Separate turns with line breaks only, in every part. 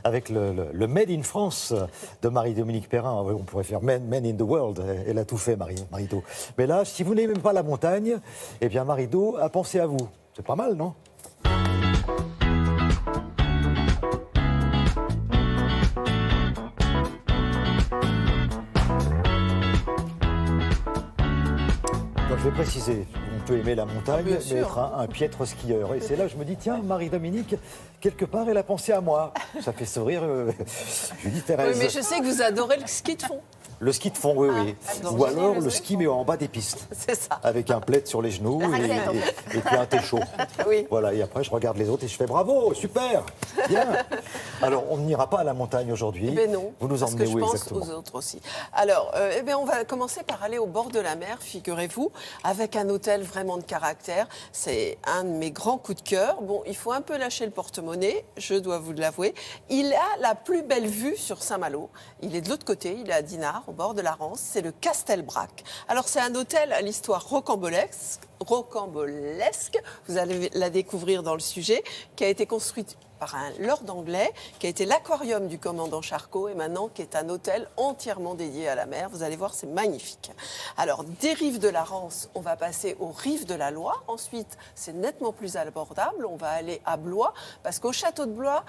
avec le Made in France de Marie-Dominique Perrin. On pourrait faire Men in the World. Elle a tout fait, Marito. Mais là, si vous n'aimez pas la montagne, eh bien, Marito a pensé à vous. C'est pas mal, non? Je vais préciser, on peut aimer la montagne, mais être un piètre skieur. Et c'est là que je me dis, tiens, Marie-Dominique, quelque part, elle a pensé à moi. Ça fait sourire Judith Thérèse.
Oui, mais je sais que vous adorez le ski de fond.
Le ski de fond, oui. Ou alors le ski, mais en bas des pistes.
C'est ça.
Avec un plaid sur les genoux et puis un thé chaud.
Oui.
Voilà, et après, je regarde les autres et je fais bravo, super, bien. Alors, on n'ira pas à la montagne aujourd'hui.
Mais non.
Vous nous emmenez où exactement?
Aux autres aussi. Alors, on va commencer par aller au bord de la mer, figurez-vous, avec un hôtel vraiment de caractère. C'est un de mes grands coups de cœur. Bon, il faut un peu lâcher le porte-monnaie, je dois vous l'avouer. Il a la plus belle vue sur Saint-Malo. Il est de l'autre côté, il est à Dinard, au bord de la Rance. C'est le Castelbrac. Alors, c'est un hôtel à l'histoire rocambolesque. Vous allez la découvrir dans le sujet, qui a été construit par un lord anglais, qui a été l'aquarium du commandant Charcot et maintenant qui est un hôtel entièrement dédié à la mer. Vous allez voir, c'est magnifique. Alors, des rives de la Rance, on va passer aux rives de la Loire. Ensuite, c'est nettement plus abordable. On va aller à Blois, parce qu'au château de Blois,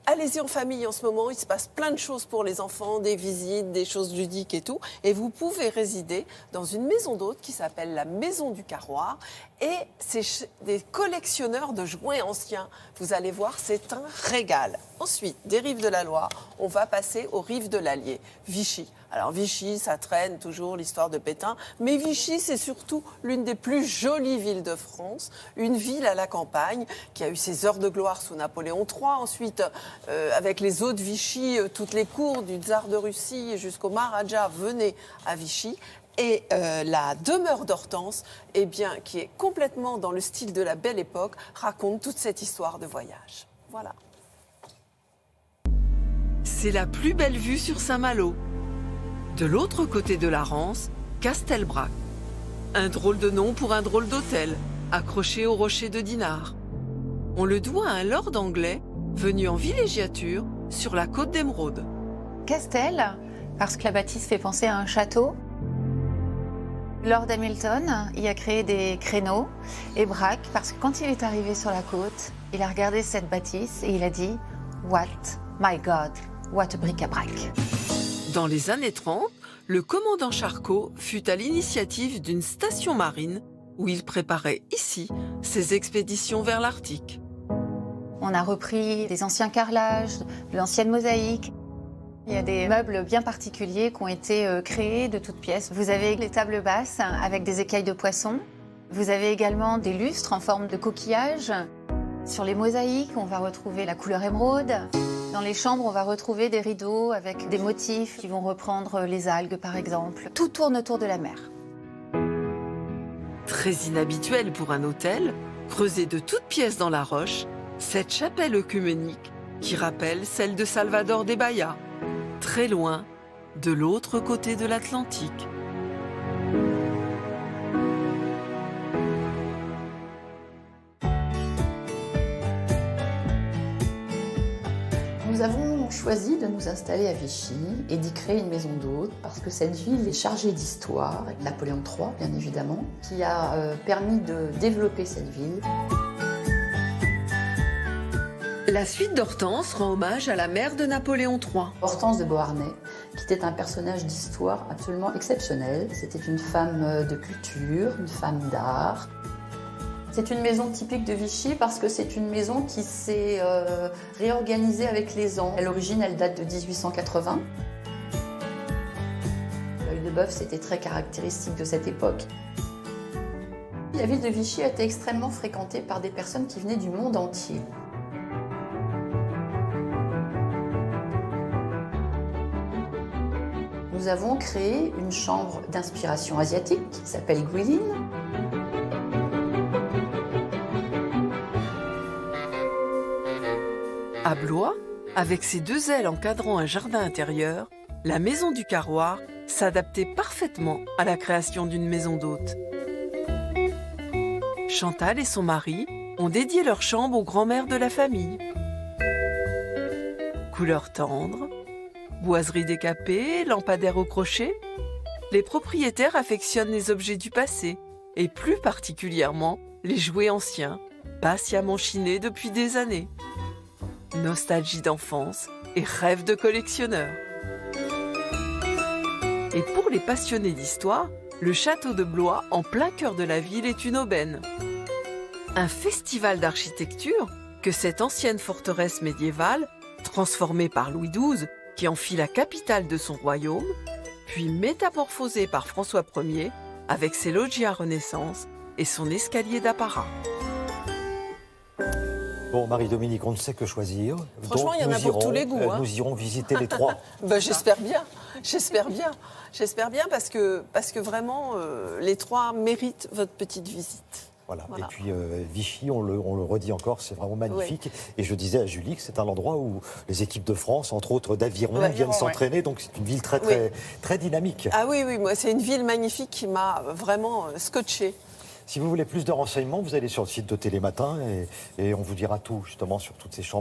allez-y en famille en ce moment, il se passe plein de choses pour les enfants, des visites, des choses ludiques et tout. Et vous pouvez résider dans une maison d'hôtes qui s'appelle la Maison du Carroir. Et c'est des collectionneurs de jouets anciens. Vous allez voir, c'est un régal. Ensuite, des rives de la Loire, on va passer aux rives de l'Allier, Vichy. Alors Vichy, ça traîne toujours l'histoire de Pétain, mais Vichy, c'est surtout l'une des plus jolies villes de France, une ville à la campagne qui a eu ses heures de gloire sous Napoléon III. Ensuite, avec les eaux de Vichy, toutes les cours du tsar de Russie jusqu'au Maharaja venaient à Vichy. Et la demeure d'Hortense, eh bien, qui est complètement dans le style de la Belle Époque, raconte toute cette histoire de voyage. Voilà.
C'est la plus belle vue sur Saint-Malo. De l'autre côté de la Rance, Castelbrac. Un drôle de nom pour un drôle d'hôtel, accroché au rocher de Dinard. On le doit à un lord anglais venu en villégiature sur la côte d'Émeraude.
Castel, parce que la bâtisse fait penser à un château. Lord Hamilton y a créé des créneaux, et Brac, parce que quand il est arrivé sur la côte, il a regardé cette bâtisse et il a dit « What, my God, what a bric-à-brac ».
Dans les années 30, le commandant Charcot fut à l'initiative d'une station marine où il préparait ici ses expéditions vers l'Arctique.
On a repris des anciens carrelages, de l'ancienne mosaïque. Il y a des meubles bien particuliers qui ont été créés de toutes pièces. Vous avez les tables basses avec des écailles de poisson. Vous avez également des lustres en forme de coquillage. Sur les mosaïques, on va retrouver la couleur émeraude. Dans les chambres, on va retrouver des rideaux avec des motifs qui vont reprendre les algues, par exemple. Tout tourne autour de la mer.
Très inhabituel pour un hôtel, creusé de toutes pièces dans la roche, cette chapelle œcuménique qui rappelle celle de Salvador de Bahia, très loin, de l'autre côté de l'Atlantique.
Nous avons choisi de nous installer à Vichy et d'y créer une maison d'hôtes parce que cette ville est chargée d'histoire, Napoléon III bien évidemment, qui a permis de développer cette ville.
La suite d'Hortense rend hommage à la mère de Napoléon III.
Hortense de Beauharnais, qui était un personnage d'histoire absolument exceptionnel. C'était une femme de culture, une femme d'art. C'est une maison typique de Vichy parce que c'est une maison qui s'est réorganisée avec les ans. À l'origine, elle date de 1880. L'œil de bœuf, c'était très caractéristique de cette époque. La ville de Vichy a été extrêmement fréquentée par des personnes qui venaient du monde entier. Nous avons créé une chambre d'inspiration asiatique qui s'appelle Guilin.
À Blois, avec ses 2 ailes encadrant un jardin intérieur, la maison du Carroir s'adaptait parfaitement à la création d'une maison d'hôtes. Chantal et son mari ont dédié leur chambre aux grands-mères de la famille. couleurs tendres, boiseries décapées, lampadaires au crochet. Les propriétaires affectionnent les objets du passé et plus particulièrement les jouets anciens, patiemment chinés depuis des années. Nostalgie d'enfance et rêve de collectionneur. Et pour les passionnés d'histoire, le château de Blois, en plein cœur de la ville, est une aubaine. Un festival d'architecture que cette ancienne forteresse médiévale, transformée par Louis XII, qui en fit la capitale de son royaume, puis métamorphosée par François Ier, avec ses loggias Renaissance et son escalier d'apparat.
Bon, Marie-Dominique, on ne sait que choisir.
Franchement,
Donc,
il y en a
nous
pour tous les
irons,
goûts, hein.
Nous irons visiter les trois.
J'espère bien, parce que vraiment, les trois méritent votre petite visite.
Voilà.
Voilà.
Et puis Vichy, on le redit encore, c'est vraiment magnifique. Oui. Et je disais à Julie que c'est un endroit où les équipes de France, entre autres d'Aviron, viennent s'entraîner. Donc c'est une ville très dynamique.
Ah oui, moi c'est une ville magnifique qui m'a vraiment scotché.
Si vous voulez plus de renseignements, vous allez sur le site de Télématin et on vous dira tout justement sur toutes ces chambres.